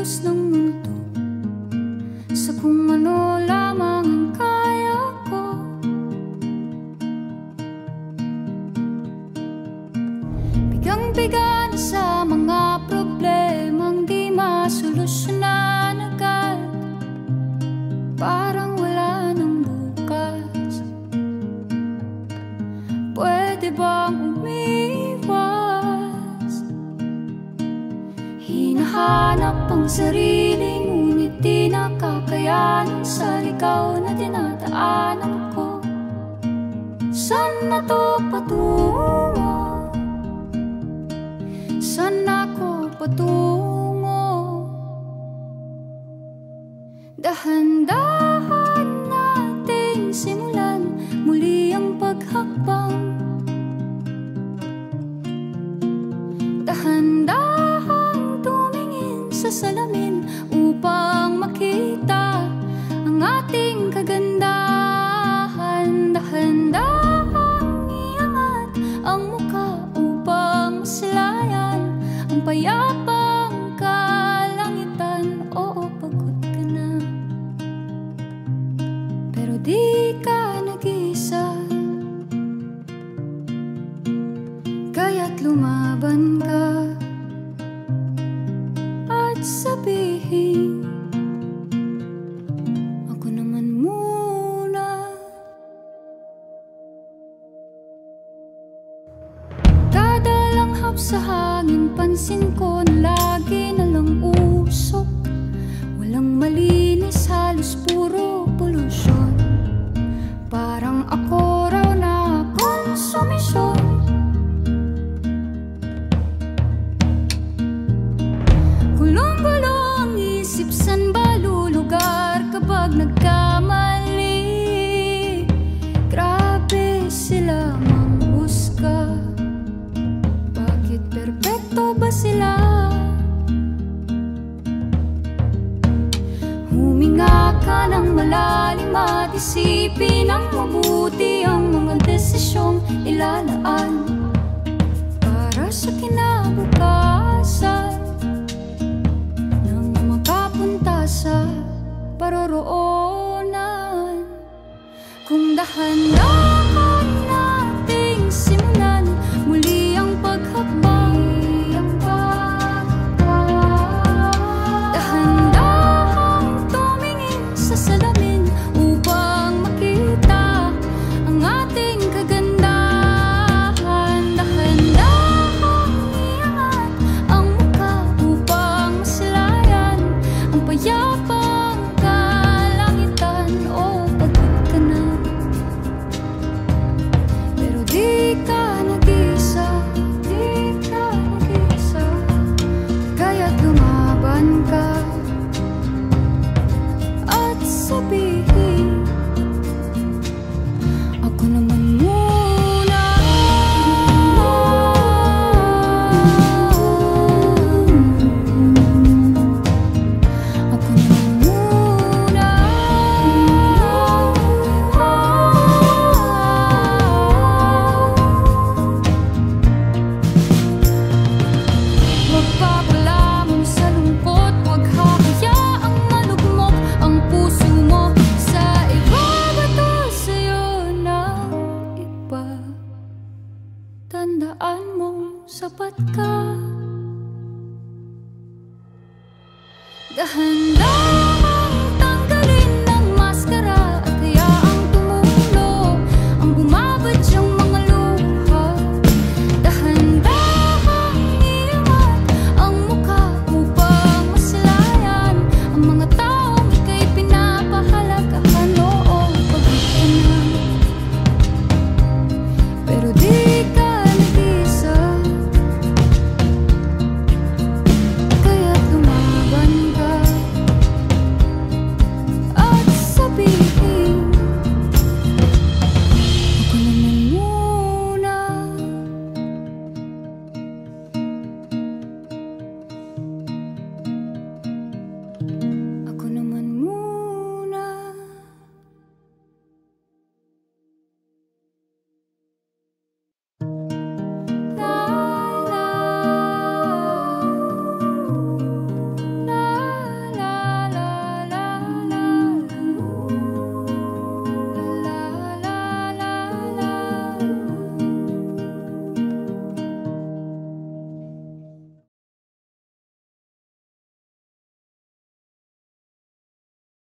kilos ng mundo, sa kung ano lamang ang kaya ko. Bigang-biga na sa mga problemang di masolusyonan agad, parang wala nang bukas. Pwede bang umiwas? Hinahanap ang sarili, ngunit di nakakayanan sa ligaw na dinadaanan ko. Saan na to patungo? Saan ako patungo? Dahan-dahan nating simulan muli ang paghakbang. Dahan-dahang tumingin sa salamin upang makita ang ating kagandahan. Dahan-dahang iangat ang mukha upang masilayan ang payapang kalangitan. Oo, pagod ka na, pero di ka nag-isa, kaya't lumaban ka at sabihin, ako naman muna. Kada langhap sa hangin, pansin ko na lagi na lang usok. Walang malinis, halos puro polusyon. Parang ako raw na konsumisyon. Gulong-gulo ang isip, san ba lulugar kapag nagkamali? Grabe sila manghusga, bakit perpekto ba sila? Huminga ka ng malalim at isipin ng mabuti ang mga desisyong ilalaan para sa kinabukasan, sa paroroonan. Kung dahan-dahan nating simulan muli ang paghakbang, dahan-dahang tumingin sa salamin upang makita ang ating kagandahan. Dahan-dahang iangat ang mukha upang masilayan ang payapang kalangitan. O pagod ka na, pero di ka nag-isa, di ka nag-isa, kaya't lumaban ka at sabihin, ako naman muna. Ako naman muna. Huwag papalamon sa lungkot, huwag hahayaang malugmok ang puso mo sa ibabato sa'yo ng iba. Tandaan mong sapat ka. Dahan-dahan